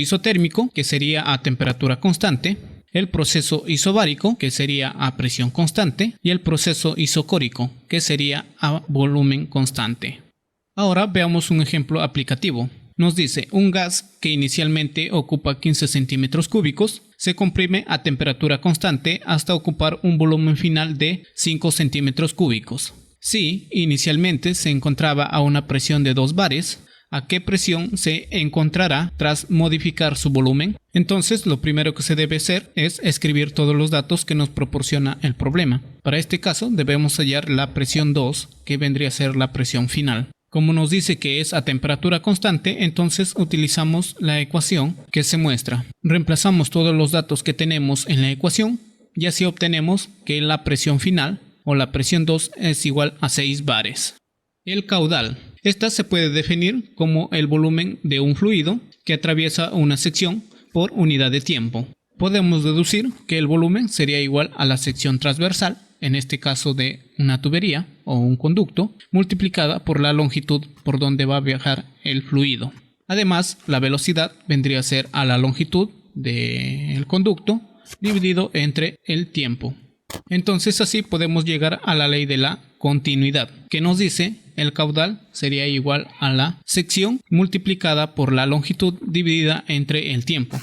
isotérmico, que sería a temperatura constante, el proceso isobárico, que sería a presión constante, y el proceso isocórico, que sería a volumen constante. Ahora veamos un ejemplo aplicativo. Nos dice, un gas que inicialmente ocupa 15 centímetros cúbicos se comprime a temperatura constante hasta ocupar un volumen final de 5 centímetros cúbicos. Si inicialmente se encontraba a una presión de 2 bares, ¿a qué presión se encontrará tras modificar su volumen? Entonces, lo primero que se debe hacer es escribir todos los datos que nos proporciona el problema. Para este caso, debemos hallar la presión 2, que vendría a ser la presión final. Como nos dice que es a temperatura constante, entonces utilizamos la ecuación que se muestra. Reemplazamos todos los datos que tenemos en la ecuación y así obtenemos que la presión final, o la presión 2, es igual a 6 bares. El caudal. Esta se puede definir como el volumen de un fluido que atraviesa una sección por unidad de tiempo. Podemos deducir que el volumen sería igual a la sección transversal, en este caso de una tubería o un conducto, multiplicada por la longitud por donde va a viajar el fluido. Además, la velocidad vendría a ser a la longitud del conducto dividido entre el tiempo. Entonces así podemos llegar a la ley de la continuidad, que nos dice el caudal sería igual a la sección multiplicada por la longitud dividida entre el tiempo.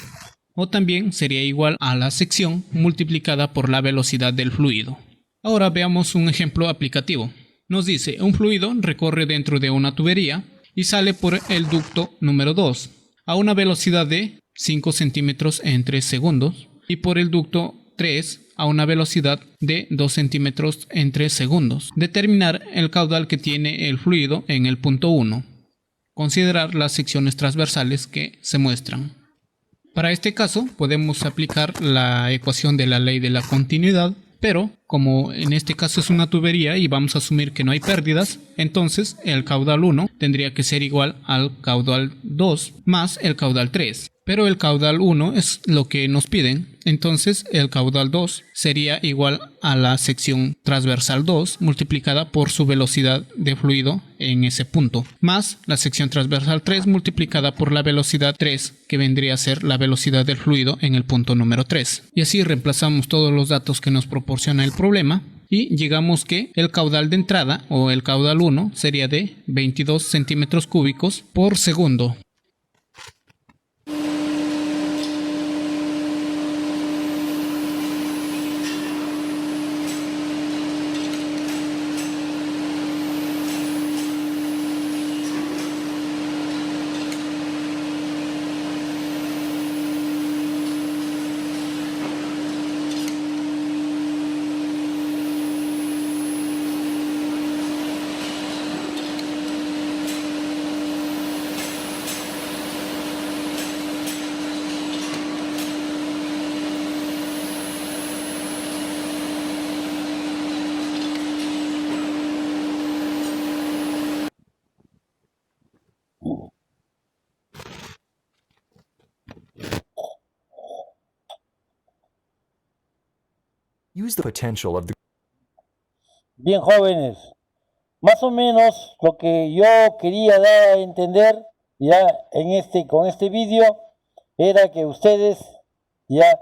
O también sería igual a la sección multiplicada por la velocidad del fluido. Ahora veamos un ejemplo aplicativo. Nos dice, un fluido recorre dentro de una tubería y sale por el ducto número 2 a una velocidad de 5 centímetros en 3 segundos y por el ducto 3 a una velocidad de 2 centímetros en 3 segundos. Determinar el caudal que tiene el fluido en el punto 1. Considerar las secciones transversales que se muestran. Para este caso podemos aplicar la ecuación de la ley de la continuidad, pero como en este caso es una tubería y vamos a asumir que no hay pérdidas, entonces el caudal 1 tendría que ser igual al caudal 2 más el caudal 3. Pero el caudal 1 es lo que nos piden, entonces el caudal 2 sería igual a la sección transversal 2 multiplicada por su velocidad de fluido en ese punto, más la sección transversal 3 multiplicada por la velocidad 3, que vendría a ser la velocidad del fluido en el punto número 3. Y así reemplazamos todos los datos que nos proporciona el problema y llegamos que el caudal de entrada o el caudal 1 sería de 22 centímetros cúbicos por segundo. Use the potential of the... Bien, jóvenes, más o menos lo que yo quería dar a entender ya con este vídeo era que ustedes ya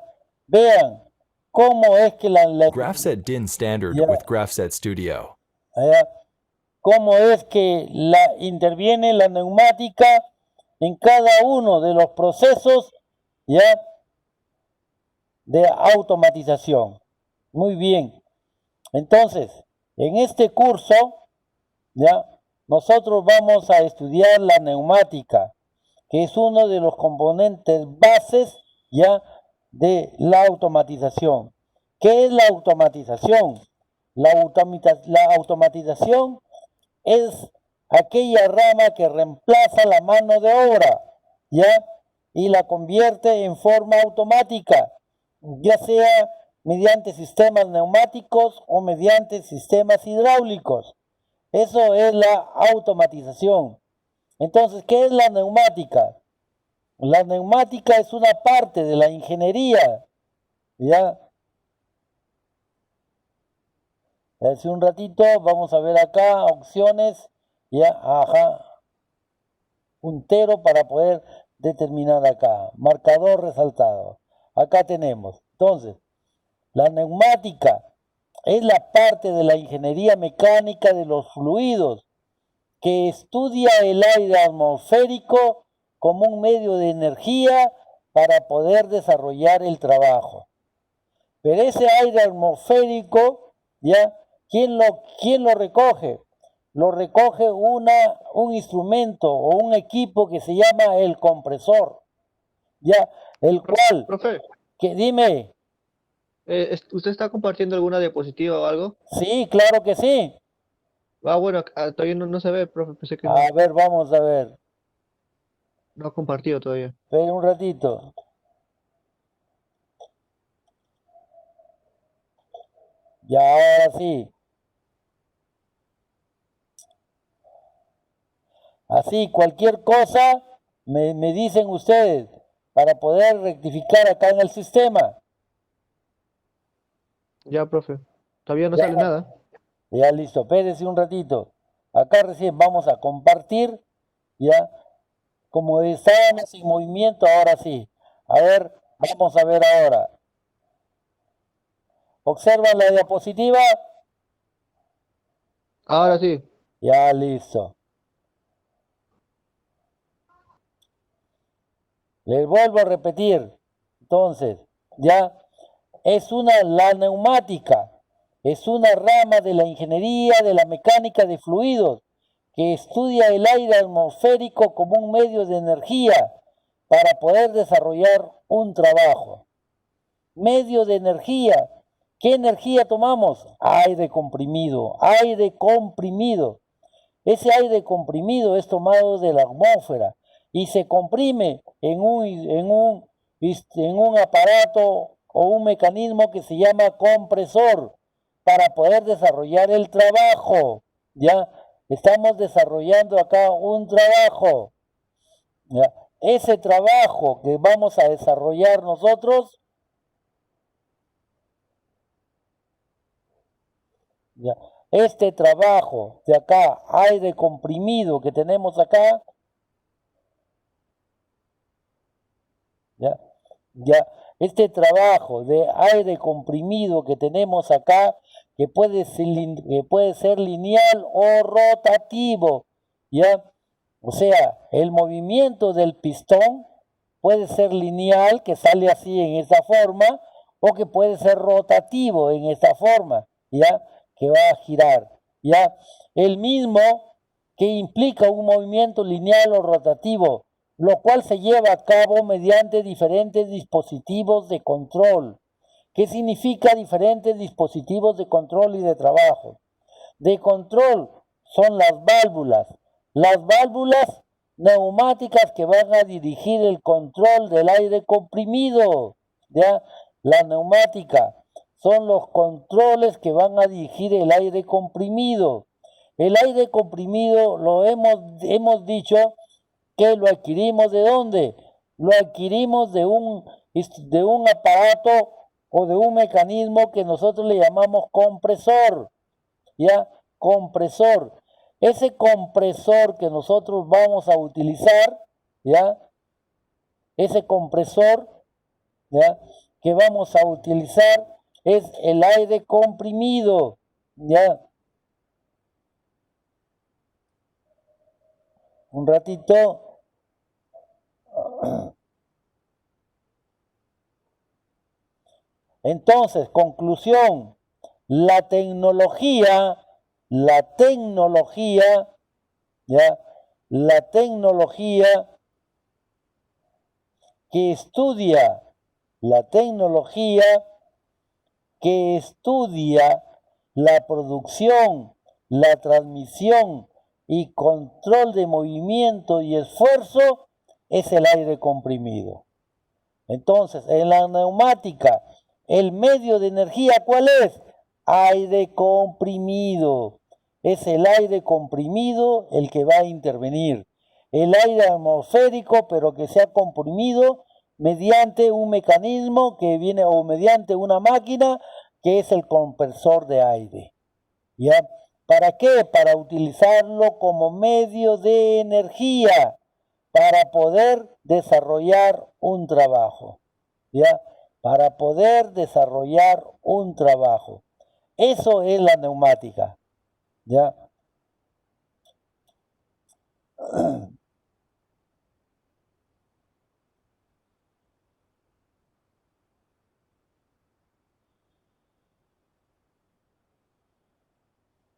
vean cómo es que GraphSet DIN standard Yeah. with GraphSet Studio. ya, cómo es que interviene la neumática en cada uno de los procesos ya de automatización. Muy bien. Entonces, en este curso, ya, nosotros vamos a estudiar la neumática, que es uno de los componentes bases ya de la automatización. ¿Qué es la automatización? La automatización es aquella rama que reemplaza la mano de obra, ya, y la convierte en forma automática, ya sea mediante sistemas neumáticos o mediante sistemas hidráulicos. Eso es la automatización. Entonces, ¿qué es la neumática? La neumática es una parte de la ingeniería, ¿ya? Hace un ratito, vamos a ver acá, opciones, ya, ajá, puntero para poder determinar acá. Marcador resaltado. Acá tenemos. Entonces, la neumática es la parte de la ingeniería mecánica de los fluidos que estudia el aire atmosférico como un medio de energía para poder desarrollar el trabajo. Pero ese aire atmosférico, ¿ya? ¿Quién lo recoge? Lo recoge un instrumento o un equipo que se llama el compresor, ¿ya? El cual, Profe, dime, ¿usted está compartiendo alguna diapositiva o algo? sí, claro que sí. Ah, bueno, todavía no se ve, profe, pensé que A ver, vamos a ver, no ha compartido todavía. espera un ratito. Ya, ahora sí. Así, cualquier cosa me dicen ustedes para poder rectificar acá en el sistema. Ya, profe, todavía no Ya. sale nada. Ya listo, espérese un ratito. Acá recién vamos a compartir, ya. Como estábamos en movimiento, ahora sí. A ver, vamos a ver ahora. ¿Observan la diapositiva? Ahora sí. Ya listo. Les vuelvo a repetir. Entonces, ya la neumática es una rama de la ingeniería de la mecánica de fluidos que estudia el aire atmosférico como un medio de energía para poder desarrollar un trabajo. Medio de energía. ¿Qué energía tomamos? Aire comprimido, aire comprimido. Ese aire comprimido es tomado de la atmósfera y se comprime en un aparato o un mecanismo que se llama compresor para poder desarrollar el trabajo. ¿Ya? Estamos desarrollando acá un trabajo. ¿Ya? Ese trabajo que vamos a desarrollar nosotros, ¿ya? Este trabajo de acá, aire comprimido que tenemos acá, ¿ya? Ya, este trabajo de aire comprimido que tenemos acá, que puede ser lineal o rotativo, ¿ya? O sea, el movimiento del pistón puede ser lineal, que sale así en esta forma, o que puede ser rotativo en esta forma, ¿ya? Que va a girar, ¿ya? El mismo que implica un movimiento lineal o rotativo, lo cual se lleva a cabo mediante diferentes dispositivos de control. ¿Qué significa diferentes dispositivos de control y de trabajo? De control son las válvulas neumáticas que van a dirigir el control del aire comprimido, ¿ya? La neumática son los controles que van a dirigir el aire comprimido. El aire comprimido lo hemos dicho que lo adquirimos ¿de dónde? Lo adquirimos de un aparato o de un mecanismo que nosotros le llamamos compresor, ¿ya? Compresor. Ese compresor que nosotros vamos a utilizar, ¿ya? Ese compresor, ¿ya? Que vamos a utilizar es el aire comprimido, ¿ya? Un ratito. Entonces, conclusión, la tecnología, ¿ya? La tecnología que estudia, la producción, la transmisión y control de movimiento y esfuerzo es el aire comprimido. Entonces, en la neumática, el medio de energía, ¿cuál es? Aire comprimido. Es el aire comprimido el que va a intervenir. El aire atmosférico, pero que sea comprimido mediante un mecanismo que viene o mediante una máquina que es el compresor de aire. ¿Ya? ¿Para qué? Para utilizarlo como medio de energía para poder desarrollar un trabajo, ¿ya? Para poder desarrollar un trabajo. Eso es la neumática, ¿ya?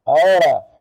Ahora,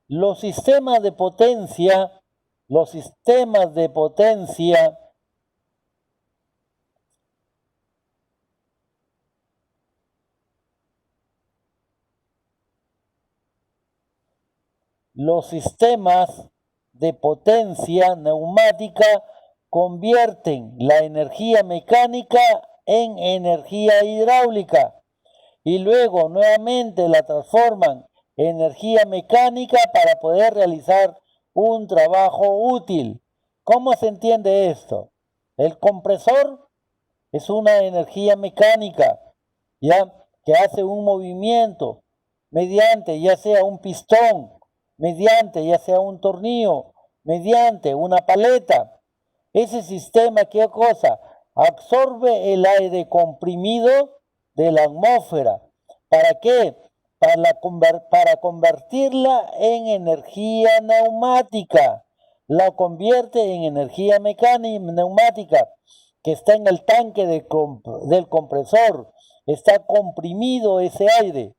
los sistemas de potencia, los sistemas de potencia los sistemas de potencia neumática convierten la energía mecánica en energía hidráulica y luego nuevamente la transforman en energía mecánica para poder realizar un trabajo útil. ¿Cómo se entiende esto? El compresor es una energía mecánica, ¿ya? Que hace un movimiento mediante ya sea un pistón, mediante ya sea un tornillo, mediante una paleta. Ese sistema, ¿qué cosa? Absorbe el aire comprimido de la atmósfera. ¿Para qué? Para convertirla en energía neumática. La convierte en energía mecánica, neumática, que está en el tanque del compresor. Está comprimido ese aire.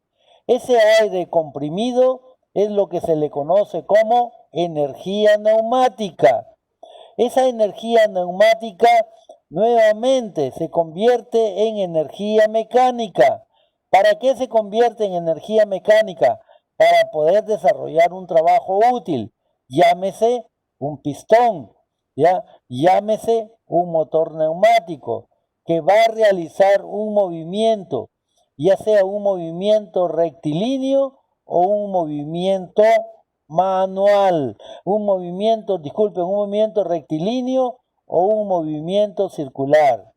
Ese aire comprimido es lo que se le conoce como energía neumática. Esa energía neumática nuevamente se convierte en energía mecánica. ¿Para qué se convierte en energía mecánica? Para poder desarrollar un trabajo útil. Llámese un pistón, ¿ya? Llámese un motor neumático que va a realizar un movimiento, ya sea un movimiento rectilíneo o un movimiento manual, un movimiento rectilíneo o un movimiento circular.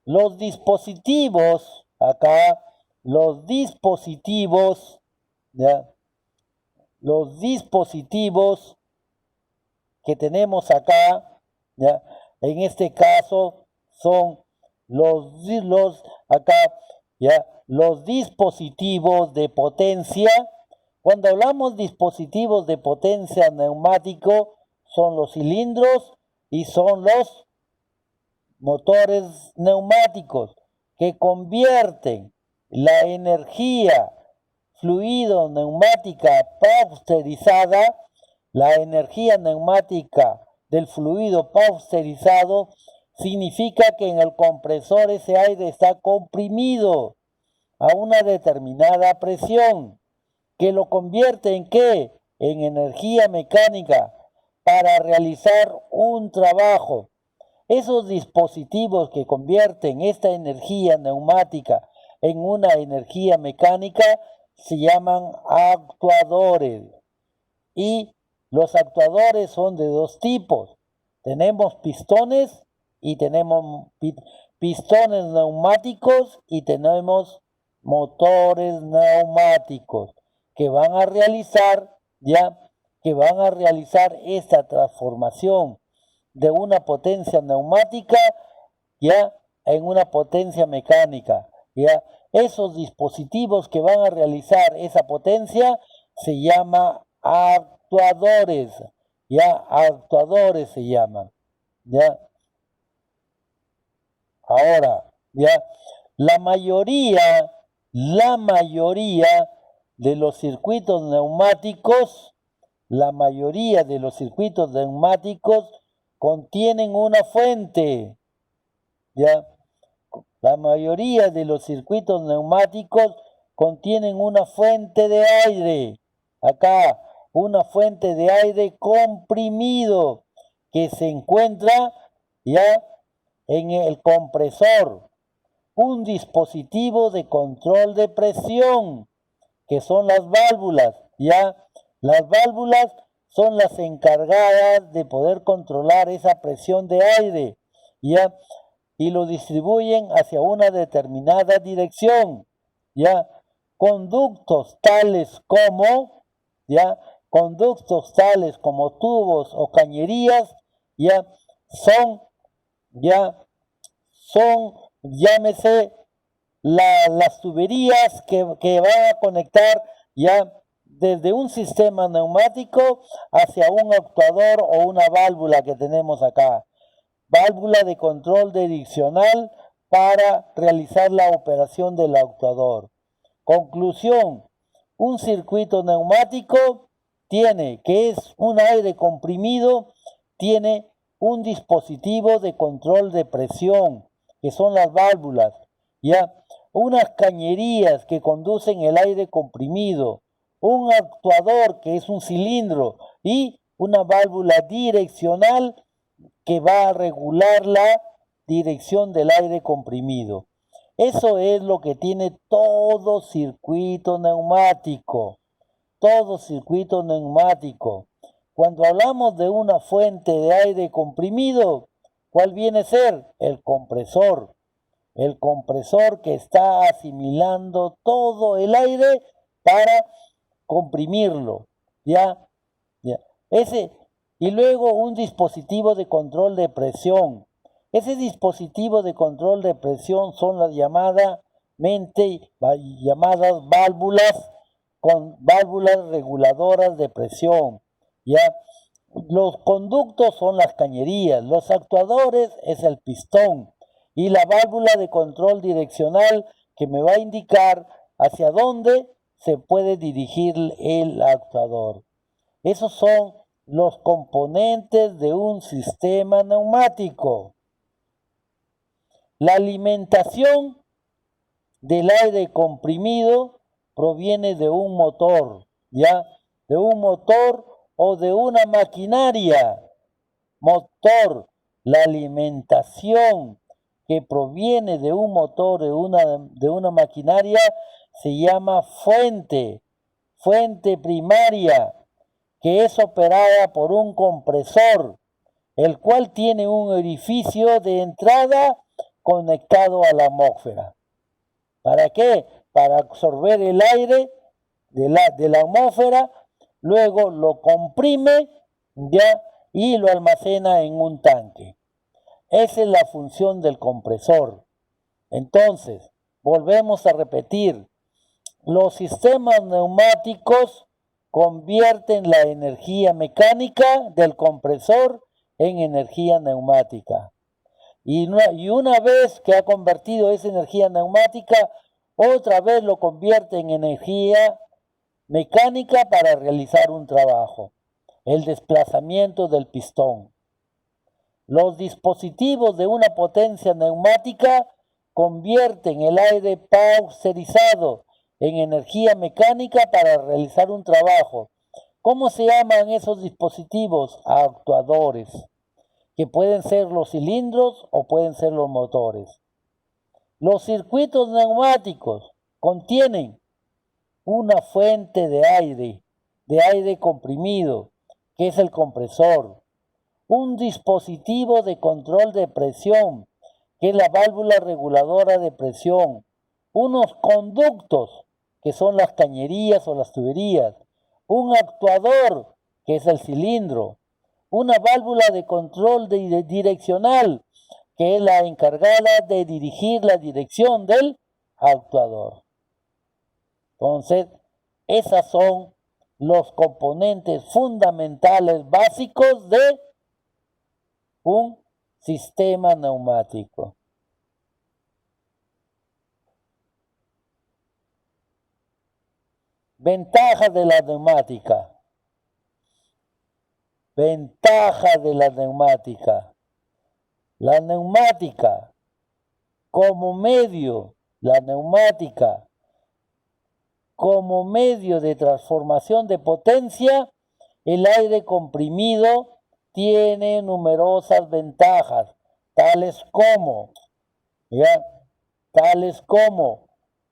Los dispositivos, acá, los dispositivos, ¿ya? Los dispositivos que tenemos acá, ¿ya? En este caso son acá, ¿ya? Los dispositivos de potencia. Cuando hablamos dispositivos de potencia neumático, son los cilindros y son los motores neumáticos que convierten la energía fluido neumática pasteurizada, la energía neumática del fluido pasteurizado, significa que en el compresor ese aire está comprimido a una determinada presión, que lo convierte en ¿qué? En energía mecánica para realizar un trabajo. Esos dispositivos que convierten esta energía neumática en una energía mecánica se llaman actuadores. Y los actuadores son de dos tipos. Tenemos pistones y tenemos pistones neumáticos y tenemos motores neumáticos que van a realizar esta transformación de una potencia neumática ya en una potencia mecánica. Ya esos dispositivos que van a realizar esa potencia se llama actuadores. Ya actuadores se llaman. Ya ahora, ya la mayoría de los circuitos neumáticos, contienen una fuente, ¿ya? La mayoría de los circuitos neumáticos contienen una fuente de aire. Acá, una fuente de aire comprimido que se encuentra ya en el compresor. Un dispositivo de control de presión, que son las válvulas, ¿ya? Las válvulas son las encargadas de poder controlar esa presión de aire, ¿ya? Y lo distribuyen hacia una determinada dirección, ¿ya? Conductos tales como, ¿ya? Conductos tales como tubos o cañerías, ¿ya? Son, llámese, las tuberías que van a conectar ya desde un sistema neumático hacia un actuador o una válvula que tenemos acá. Válvula de control direccional para realizar la operación del actuador. Conclusión, un circuito neumático tiene, que es un aire comprimido, tiene un dispositivo de control de presión, que son las válvulas, ya, unas cañerías que conducen el aire comprimido, un actuador que es un cilindro y una válvula direccional que va a regular la dirección del aire comprimido. Eso es lo que tiene todo circuito neumático. Todo circuito neumático. Cuando hablamos de una fuente de aire comprimido, ¿cuál viene a ser? El compresor. El compresor que está asimilando todo el aire para comprimirlo. ¿Ya? Y luego un dispositivo de control de presión. Ese dispositivo de control de presión son las llamadas válvulas, con válvulas reguladoras de presión, ¿ya? Los conductos son las cañerías, los actuadores es el pistón y la válvula de control direccional que me va a indicar hacia dónde se puede dirigir el actuador. Esos son los componentes de un sistema neumático. La alimentación del aire comprimido proviene de un motor, ¿ya? De un motor o de una maquinaria. Motor, la alimentación que proviene de un motor, de una maquinaria, se llama fuente primaria, que es operada por un compresor, el cual tiene un orificio de entrada conectado a la atmósfera. ¿Para qué? Para absorber el aire de la atmósfera, luego lo comprime, ¿ya? Y lo almacena en un tanque. Esa es la función del compresor. Entonces, volvemos a repetir, los sistemas neumáticos convierten la energía mecánica del compresor en energía neumática. Y una vez que ha convertido esa energía neumática, otra vez lo convierte en energía mecánica para realizar un trabajo, el desplazamiento del pistón. Los dispositivos de una potencia neumática convierten el aire pausterizado en energía mecánica para realizar un trabajo. ¿Cómo se llaman esos dispositivos? Actuadores, que pueden ser los cilindros o pueden ser los motores. Los circuitos neumáticos contienen una fuente de aire comprimido, que es el compresor, un dispositivo de control de presión, que es la válvula reguladora de presión, unos conductos, que son las cañerías o las tuberías, un actuador, que es el cilindro, una válvula de control direccional, que es la encargada de dirigir la dirección del actuador. Entonces, esos son los componentes fundamentales básicos de un sistema neumático. Ventajas de la neumática. Ventajas de la neumática. La neumática como medio, la neumática, como medio de transformación de potencia, el aire comprimido tiene numerosas ventajas, tales como, ¿ya?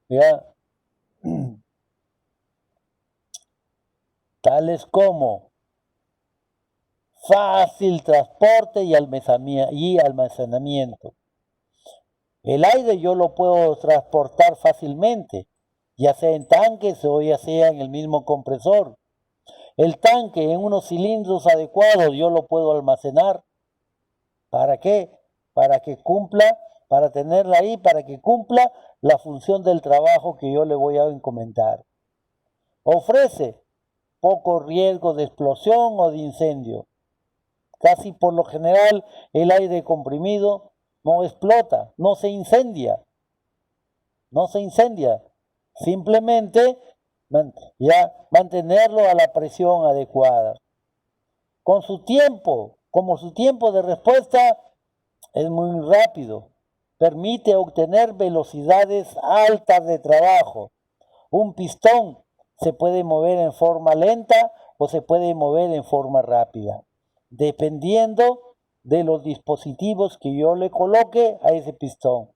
¿Ya? Tales como fácil transporte y almacenamiento. El aire yo lo puedo transportar fácilmente, ya sea en tanques o ya sea en el mismo compresor. El tanque en unos cilindros adecuados yo lo puedo almacenar. ¿Para qué? Para que cumpla, para tenerla ahí, para que cumpla la función del trabajo que yo le voy a encomendar. Ofrece poco riesgo de explosión o de incendio. Casi por lo general el aire comprimido no explota, no se incendia. Simplemente ya mantenerlo a la presión adecuada. Como su tiempo de respuesta es muy rápido, permite obtener velocidades altas de trabajo. Un pistón se puede mover en forma lenta o se puede mover en forma rápida, dependiendo de los dispositivos que yo le coloque a ese pistón.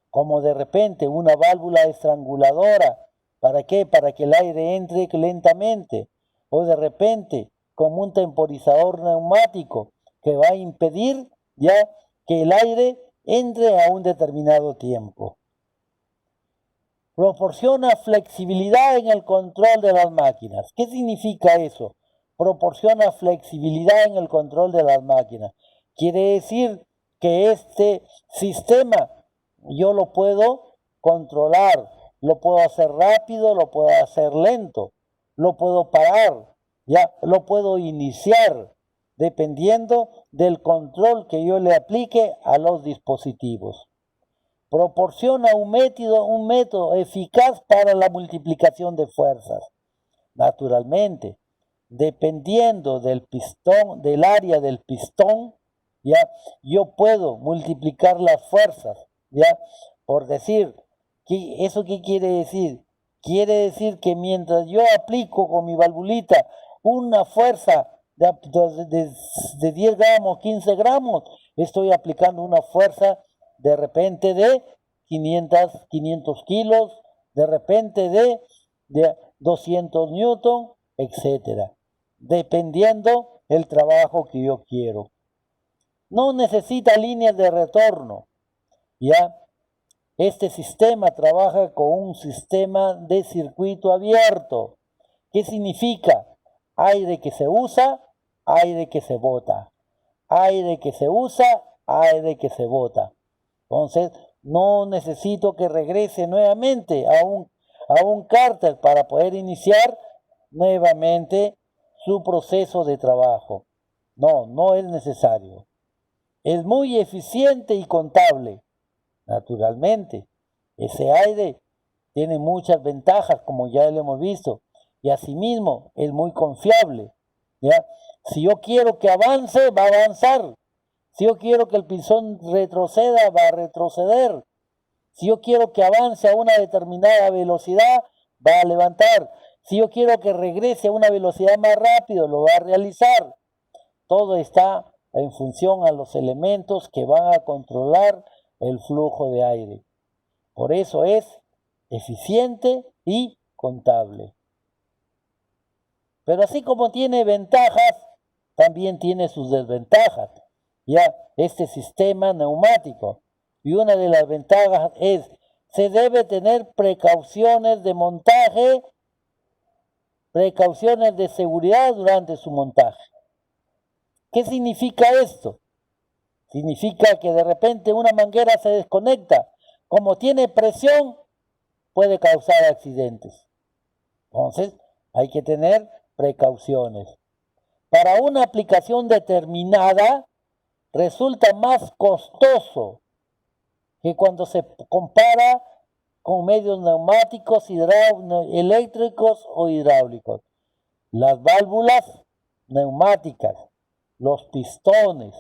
Como de repente una válvula estranguladora. ¿Para qué? Para que el aire entre lentamente. O de repente como un temporizador neumático que va a impedir ya que el aire entre a un determinado tiempo. Proporciona flexibilidad en el control de las máquinas. ¿Qué significa eso? Proporciona flexibilidad en el control de las máquinas. Quiere decir que este sistema yo lo puedo controlar, lo puedo hacer rápido, lo puedo hacer lento, lo puedo parar, ya lo puedo iniciar, dependiendo del control que yo le aplique a los dispositivos. Proporciona un método eficaz para la multiplicación de fuerzas. Naturalmente, dependiendo del pistón, del área del pistón, ya yo puedo multiplicar las fuerzas, ya por decir, ¿eso qué quiere decir? Quiere decir que mientras yo aplico con mi valvulita una fuerza de 10 gramos, 15 gramos, estoy aplicando una fuerza de repente de 500 kilos, de repente de 200 newton, etcétera, dependiendo el trabajo que yo quiero. No necesita líneas de retorno, ¿ya? Este sistema trabaja con un sistema de circuito abierto. ¿Qué significa? Aire que se usa, aire que se bota. Aire que se usa, aire que se bota. Entonces, no necesito que regrese nuevamente a un cárter para poder iniciar nuevamente su proceso de trabajo. No es necesario. Es muy eficiente y contable. Naturalmente, ese aire tiene muchas ventajas, como ya lo hemos visto, y asimismo es muy confiable, ¿ya? Si yo quiero que avance, va a avanzar. Si yo quiero que el pistón retroceda, va a retroceder. Si yo quiero que avance a una determinada velocidad, va a levantar. Si yo quiero que regrese a una velocidad más rápido, lo va a realizar. Todo está en función a los elementos que van a controlar el flujo de aire. Por eso es eficiente y contable. Pero así como tiene ventajas, también tiene sus desventajas. Ya este sistema neumático. Y una de las ventajas es, se debe tener precauciones de montaje, precauciones de seguridad durante su montaje. ¿Qué significa esto? Significa que de repente una manguera se desconecta. Como tiene presión, puede causar accidentes. Entonces, hay que tener precauciones. Para una aplicación determinada, resulta más costoso que cuando se compara con medios neumáticos, eléctricos o hidráulicos. Las válvulas neumáticas, los pistones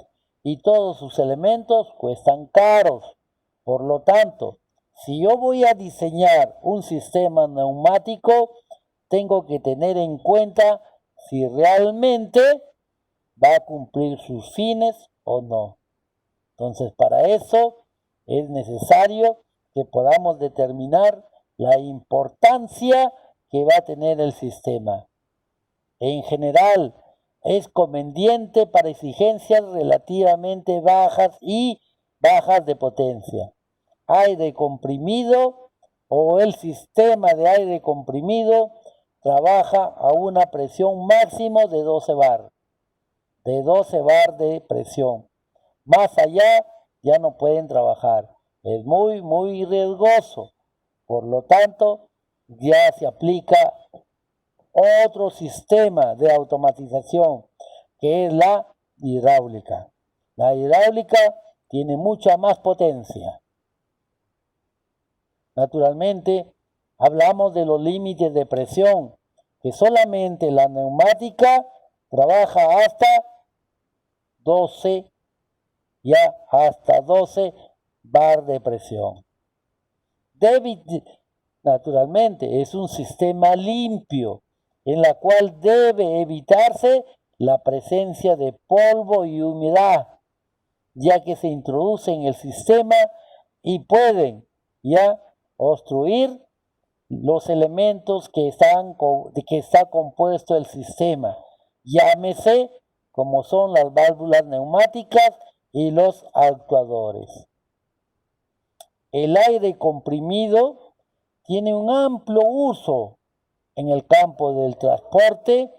y todos sus elementos cuestan caros. Por lo tanto, si yo voy a diseñar un sistema neumático, tengo que tener en cuenta si realmente va a cumplir sus fines o no. Entonces, para eso es necesario que podamos determinar la importancia que va a tener el sistema. En general, es conveniente para exigencias relativamente bajas y bajas de potencia. Aire comprimido o el sistema de aire comprimido trabaja a una presión máxima de 12 bar. De 12 bar de presión. Más allá ya no pueden trabajar. Es muy riesgoso. Por lo tanto, ya se aplica otro sistema de automatización que es la hidráulica. La hidráulica tiene mucha más potencia. Naturalmente, hablamos de los límites de presión, que solamente la neumática trabaja hasta 12, hasta 12 bar de presión. Naturalmente, es un sistema limpio, en la cual debe evitarse la presencia de polvo y humedad, ya que se introduce en el sistema y pueden obstruir los elementos de que está compuesto el sistema, llámese como son las válvulas neumáticas y los actuadores. El aire comprimido tiene un amplio uso en el campo del transporte,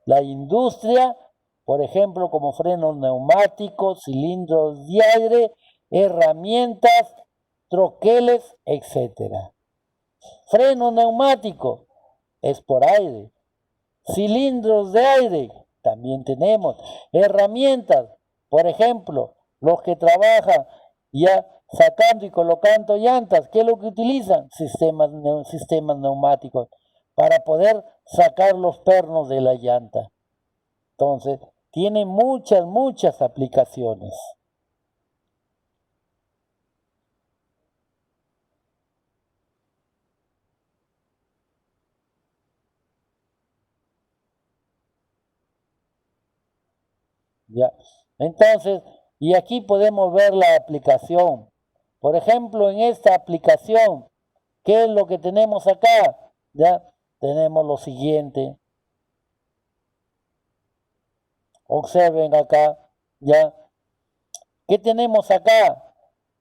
la industria, por ejemplo, como frenos neumáticos, cilindros de aire, herramientas, troqueles, etc. Freno neumático es por aire. Cilindros de aire también tenemos. Herramientas, por ejemplo, los que trabajan sacando y colocando llantas, ¿qué es lo que utilizan? Sistemas neumáticos para poder sacar los pernos de la llanta. Entonces, tiene muchas aplicaciones. Ya. Entonces, y aquí podemos ver la aplicación. Por ejemplo, en esta aplicación, ¿qué es lo que tenemos acá? Ya tenemos lo siguiente. Observen acá, ya. ¿Qué tenemos acá?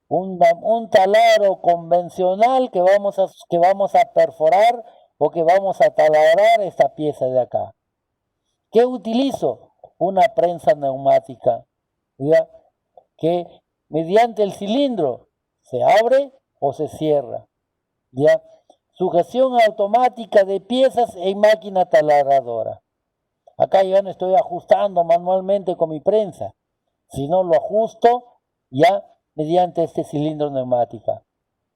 Un taladro convencional que vamos a perforar o que vamos a taladrar esta pieza de acá. ¿Qué utilizo? Una prensa neumática, ¿ya? Que mediante el cilindro se abre o se cierra, ¿ya? Sujeción automática de piezas en máquina taladradora. Acá ya no estoy ajustando manualmente con mi prensa, sino lo ajusto ya mediante este cilindro neumática.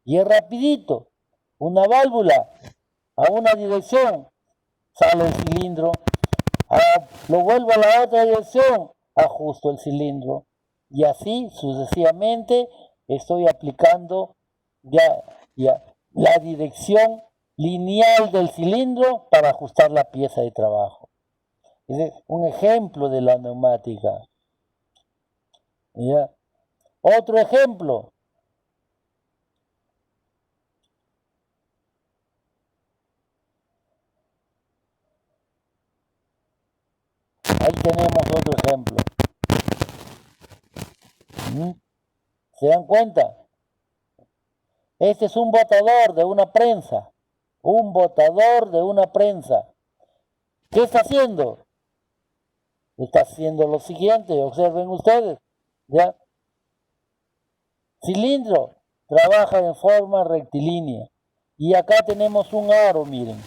Y es rapidito, una válvula a una dirección, sale el cilindro, lo vuelvo a la otra dirección, ajusto el cilindro. Y así sucesivamente estoy aplicando ya la dirección lineal del cilindro para ajustar la pieza de trabajo. Es un ejemplo de la neumática. ¿Ya? Otro ejemplo. Ahí tenemos otro ejemplo. ¿Se dan cuenta? Este es un botador de una prensa. Un botador de una prensa. ¿Qué está haciendo? Está haciendo lo siguiente, observen ustedes. ¿Ya? Cilindro trabaja en forma rectilínea. Y acá tenemos un aro, miren.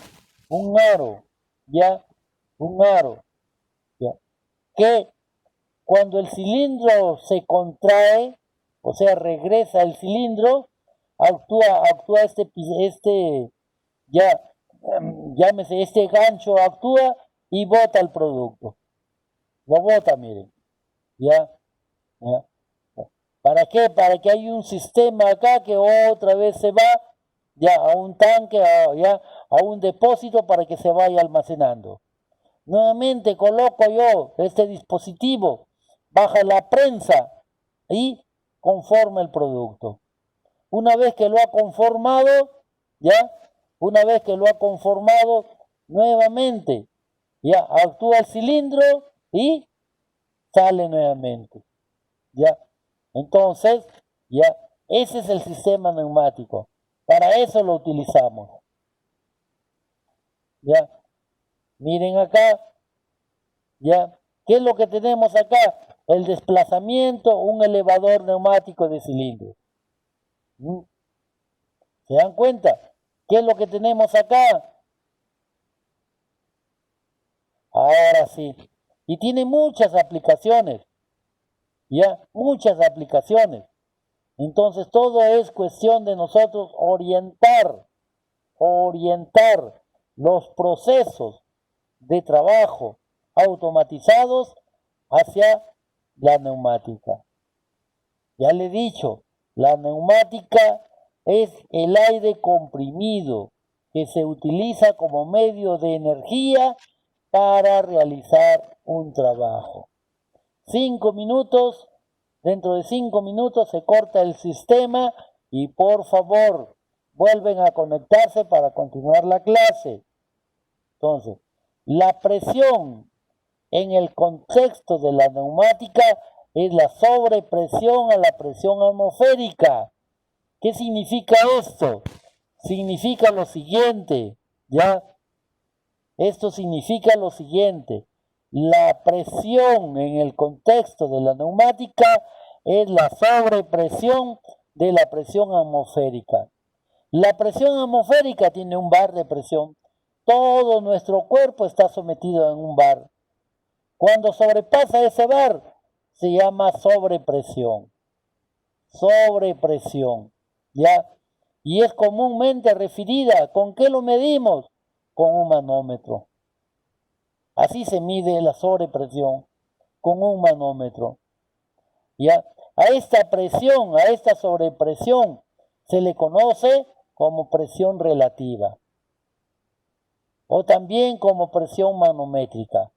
Un aro. ¿Ya? Un aro. ¿Ya? Que cuando el cilindro se contrae, o sea, regresa el cilindro, actúa llámese este gancho, actúa y bota el producto. Lo bota, miren. ¿Ya? ¿Para qué? Para que haya un sistema acá que otra vez se va ya a un tanque, a un depósito para que se vaya almacenando. Nuevamente coloco yo este dispositivo, baja la prensa y conforma el producto. Una vez que lo ha conformado, una vez que lo ha conformado, nuevamente, actúa el cilindro y sale nuevamente, Entonces, ese es el sistema neumático. Para eso lo utilizamos, Miren acá, ¿Qué es lo que tenemos acá? El desplazamiento, un elevador neumático de cilindro. ¿Se dan cuenta? ¿Qué es lo que tenemos acá? Ahora sí. Y tiene muchas aplicaciones. Muchas aplicaciones. Entonces todo es cuestión de nosotros orientar los procesos de trabajo automatizados hacia la neumática. Ya le he dicho, la neumática es el aire comprimido que se utiliza como medio de energía para realizar un trabajo. 5 minutos, dentro de 5 minutos se corta el sistema y por favor vuelven a conectarse para continuar la clase. Entonces, la presión en el contexto de la neumática es la sobrepresión a la presión atmosférica. ¿Qué significa esto? Significa lo siguiente, Esto significa lo siguiente. La presión en el contexto de la neumática es la sobrepresión de la presión atmosférica. La presión atmosférica tiene un bar de presión. Todo nuestro cuerpo está sometido en un bar. Cuando sobrepasa ese bar, se llama sobrepresión. Sobrepresión, Y es comúnmente referida, ¿con qué lo medimos? Con un manómetro. Así se mide la sobrepresión, con un manómetro. A esta presión, a esta sobrepresión, se le conoce como presión relativa. O también como presión manométrica.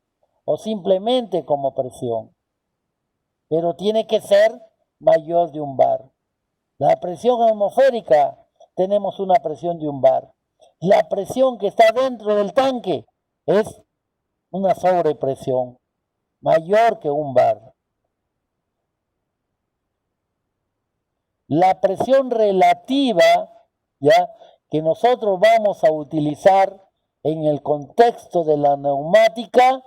O simplemente como presión. Pero tiene que ser mayor de un bar. La presión atmosférica, tenemos una presión de un bar. La presión que está dentro del tanque es una sobrepresión mayor que un bar. La presión relativa, que nosotros vamos a utilizar en el contexto de la neumática,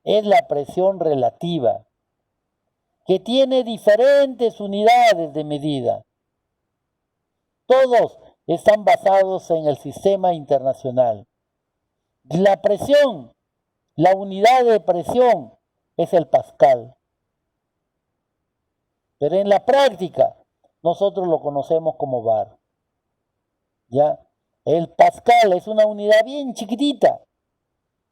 es la presión relativa, que tiene diferentes unidades de medida. Todos están basados en el sistema internacional. La presión, la unidad de presión es el pascal. Pero en la práctica, nosotros lo conocemos como bar. El pascal es una unidad bien chiquitita.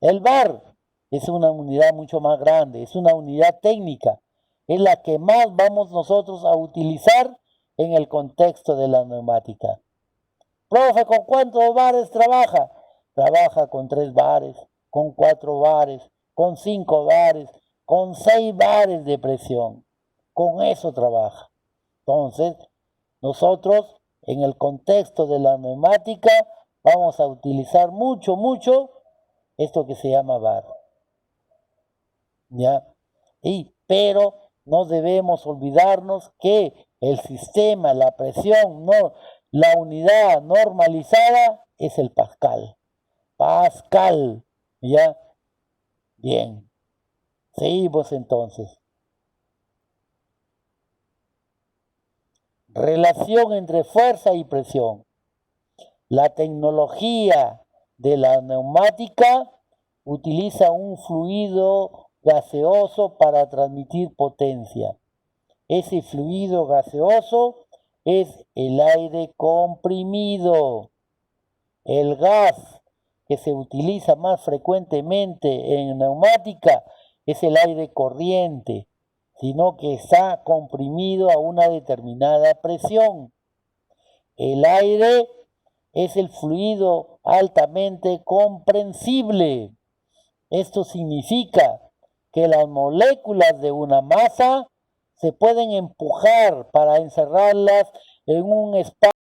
El bar es una unidad mucho más grande, es una unidad técnica. Es la que más vamos nosotros a utilizar en el contexto de la neumática. Profe, ¿con cuántos bares trabaja? Trabaja con 3 bares, con 4 bares, con 5 bares, con 6 bares de presión. Con eso trabaja. Entonces, nosotros en el contexto de la neumática vamos a utilizar mucho esto que se llama bar. Pero no debemos olvidarnos que el sistema, la presión, la unidad normalizada es el pascal. Pascal, Bien. Seguimos entonces. Relación entre fuerza y presión. La tecnología de la neumática utiliza un fluido gaseoso para transmitir potencia. Ese fluido gaseoso es el aire comprimido. El gas que se utiliza más frecuentemente en neumática es el aire corriente. sino que está comprimido a una determinada presión. El aire es el fluido altamente comprensible. Esto significa que las moléculas de una masa se pueden empujar para encerrarlas en un espacio